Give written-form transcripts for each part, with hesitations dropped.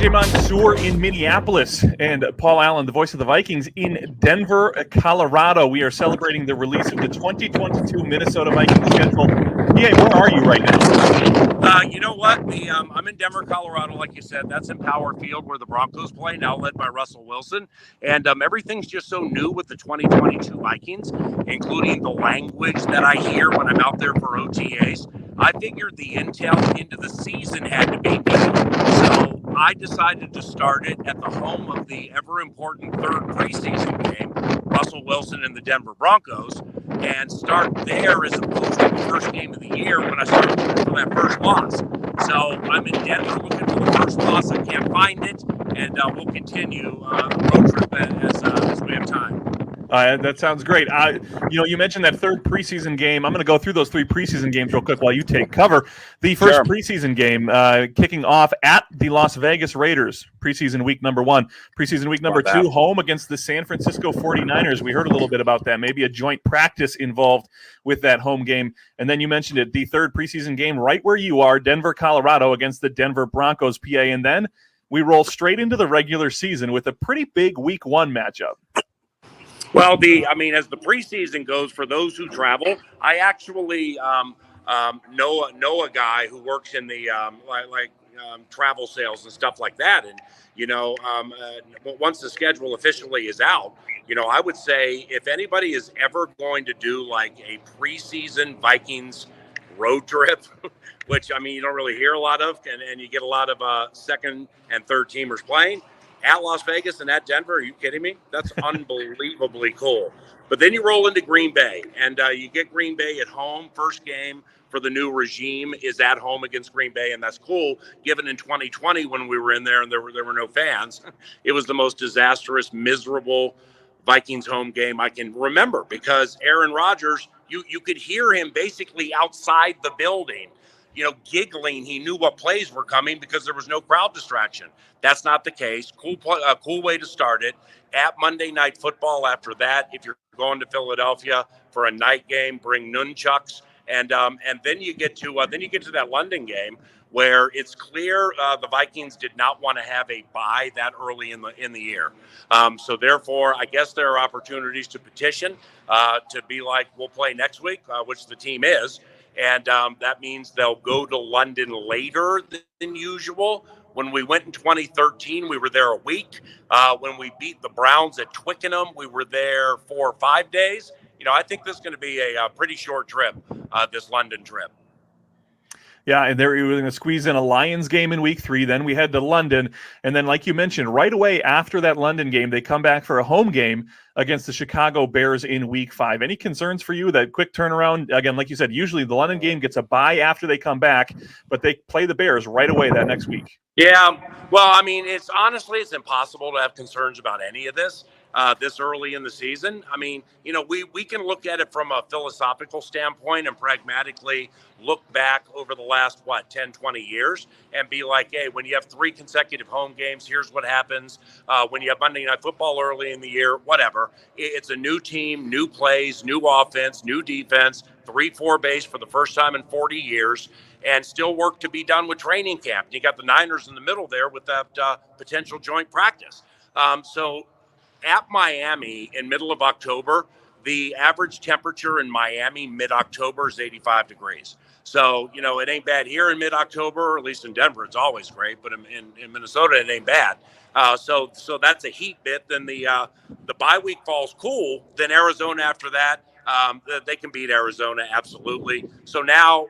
AJ Mansour in Minneapolis and Paul Allen, the voice of the Vikings, in Denver, Colorado. We are celebrating the release of the 2022 Minnesota Vikings schedule. Yeah, where are you right now? You know what? I'm in Denver, Colorado, like you said. That's in Power Field where the Broncos play, now led by Russell Wilson. And everything's just so new with the 2022 Vikings, including the language that I hear when I'm out there for OTAs. I figured the intel into the season had to be new. So I decided to start it at the home of the ever-important third preseason game, Russell Wilson and the Denver Broncos, and start there as opposed to the first game of the year when I started looking for that first loss. So I'm in Denver looking for the first loss. I can't find it, and we'll continue the road trip as we have time. That sounds great. You mentioned that third preseason game. I'm going to go through those three preseason games real quick while you take cover. The first preseason game kicking off at the Las Vegas Raiders, preseason week number 1. Preseason week number 2, home against the San Francisco 49ers. We heard a little bit about that, maybe a joint practice involved with that home game. And then you mentioned it, the third preseason game right where you are, Denver, Colorado, against the Denver Broncos, PA. And then we roll straight into the regular season with a pretty big week 1 matchup. Well, as the preseason goes, for those who travel, I actually know a guy who works in the travel sales and stuff like that. And once the schedule officially is out, I would say if anybody is ever going to do like a preseason Vikings road trip, which you don't really hear a lot of, and you get a lot of second and third teamers playing. At Las Vegas and at Denver, are you kidding me? That's unbelievably cool. But then you roll into Green Bay, and you get Green Bay at home. First game for the new regime is at home against Green Bay, and that's cool, given in 2020 when we were in there and there were no fans. It was the most disastrous, miserable Vikings home game I can remember because Aaron Rodgers, you could hear him basically outside the building, giggling. He knew what plays were coming because there was no crowd distraction. That's not the case. Cool way to start it. At Monday Night Football after that, if you're going to Philadelphia for a night game, bring nunchucks. And then you get to that London game where it's clear the Vikings did not want to have a bye that early in the year. So therefore, I guess there are opportunities to petition to be like, we'll play next week, which the team is. And that means they'll go to London later than usual. When we went in 2013, we were there a week. When we beat the Browns at Twickenham, we were there 4 or 5 days. I think this is going to be a pretty short trip, this London trip. Yeah, and we were going to squeeze in a Lions game in week 3. Then we head to London. And then, like you mentioned, right away after that London game, they come back for a home game against the Chicago Bears in week 5. Any concerns for you, that quick turnaround? Again, like you said, usually the London game gets a bye after they come back, but they play the Bears right away that next week. Yeah, well, it's impossible to have concerns about any of this early in the season. We can look at it from a philosophical standpoint and pragmatically look back over the last, 10, 20 years and be like, hey, when you have 3 consecutive home games, here's what happens. When you have Monday Night Football early in the year, whatever. It's a new team, new plays, new offense, new defense, 3-4 base for the first time in 40 years. And still work to be done with training camp. You got the Niners in the middle there with that potential joint practice. So at Miami in middle of October, the average temperature in Miami mid-October is 85 degrees. So, it ain't bad here in mid-October, at least in Denver, it's always great. But in Minnesota, it ain't bad. So that's a heat bit. Then the bye week falls cool. Then Arizona after that. They can beat Arizona, absolutely. So now,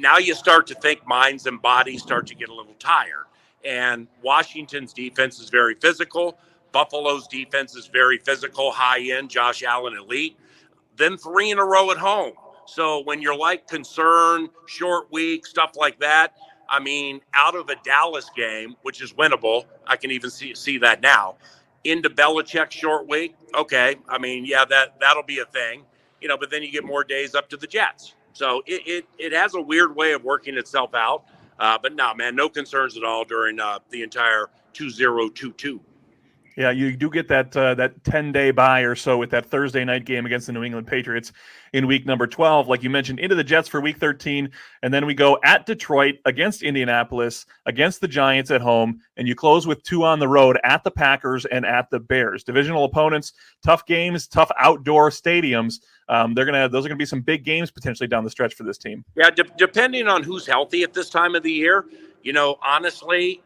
now you start to think minds and bodies start to get a little tired. And Washington's defense is very physical. Buffalo's defense is very physical, high-end, Josh Allen elite. Then 3 in a row at home. So when you're concerned, short week, stuff like that, out of the Dallas game, which is winnable, I can even see that now. Into Belichick's short week, okay. That'll be a thing, but then you get more days up to the Jets. So it has a weird way of working itself out. But no, man, no concerns at all during the entire 2022. Yeah, you do get that 10-day bye or so with that Thursday night game against the New England Patriots in week number 12. Like you mentioned, into the Jets for week 13, and then we go at Detroit, against Indianapolis, against the Giants at home, and you close with 2 on the road at the Packers and at the Bears. Divisional opponents, tough games, tough outdoor stadiums. Those are gonna be some big games potentially down the stretch for this team. Yeah, depending on who's healthy at this time of the year, honestly.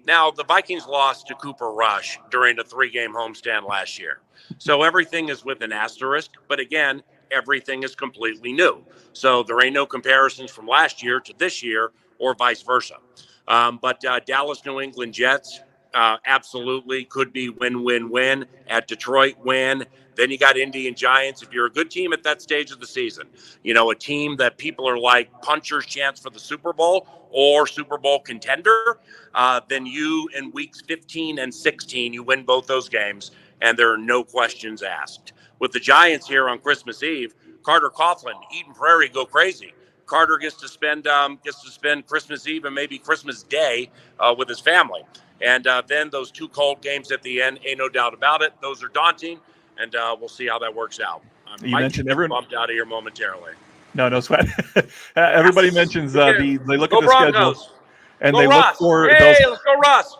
Now the Vikings lost to Cooper Rush during a 3-game homestand last year. So everything is with an asterisk, but again, everything is completely new. So there ain't no comparisons from last year to this year or vice versa. But Dallas, New England Jets, absolutely could be win-win-win. At Detroit, win. Then you got Indy and Giants. If you're a good team at that stage of the season, a team that people are like puncher's chance for the Super Bowl or Super Bowl contender, then you in weeks 15 and 16, you win both those games, and there are no questions asked. With the Giants here on Christmas Eve, Carter Coughlin, Eden Prairie go crazy. Carter gets to spend Christmas Eve and maybe Christmas Day with his family. And then those 2 cold games at the end, ain't no doubt about it. Those are daunting, and we'll see how that works out. You mentioned everyone bumped out of here momentarily. No sweat. Everybody mentions they look at the Broncos. schedule and Go they Russ. look for let's go Russ.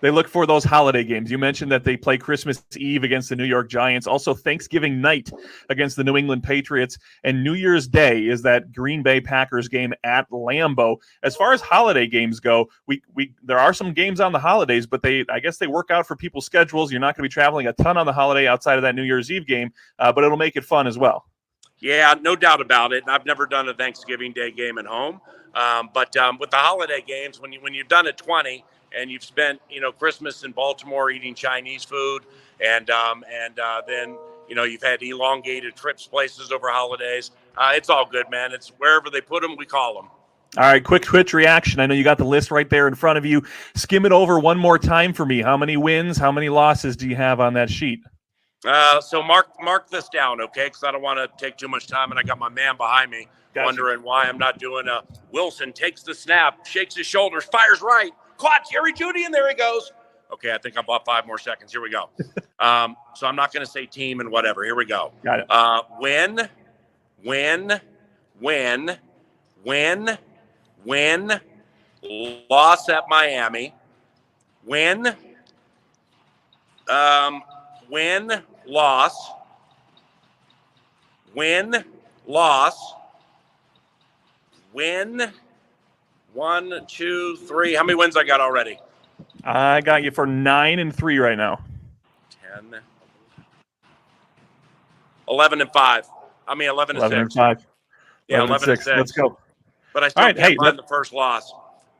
They look for those holiday games. You mentioned that they play Christmas Eve against the New York Giants, also Thanksgiving night against the New England Patriots, and New Year's Day is that Green Bay Packers game at Lambeau. As far as holiday games go, there are some games on the holidays, but I guess they work out for people's schedules. You're not going to be traveling a ton on the holiday outside of that New Year's Eve game, but it'll make it fun as well. Yeah, no doubt about it. I've never done a Thanksgiving Day game at home, but with the holiday games, when you've done it 20 and you've spent Christmas in Baltimore eating Chinese food, and then you've had elongated trips places over holidays, it's all good, man. It's wherever they put them, we call them. All right, quick Twitch reaction. I know you got the list right there in front of you. Skim it over one more time for me. How many wins, how many losses do you have on that sheet? So mark this down, okay? Because I don't want to take too much time, and I got my man behind me wondering why I'm not doing a Wilson takes the snap, shakes his shoulders, fires right, caught Jerry Jeudy, and there he goes. Okay, I think I bought 5 more seconds. Here we go. So I'm not going to say team and whatever. Here we go. Got it. Win. Loss at Miami. Win, loss. Win, 1, 2, 3. How many wins I got already? I got you for 9-3 right now. 10, 11-5. 11 and 6. 11-5. Yeah, 11 and 6. Let's go. But I still can't find the first loss.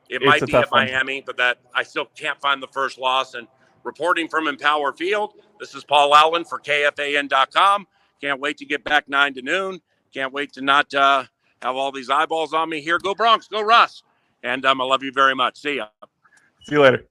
It might be at Miami, but I still can't find the first loss. And reporting from Empower Field, this is Paul Allen for KFAN.com. Can't wait to get back 9 to noon. Can't wait to not have all these eyeballs on me here. Go Bronx, go Russ. And I love you very much. See ya. See you later.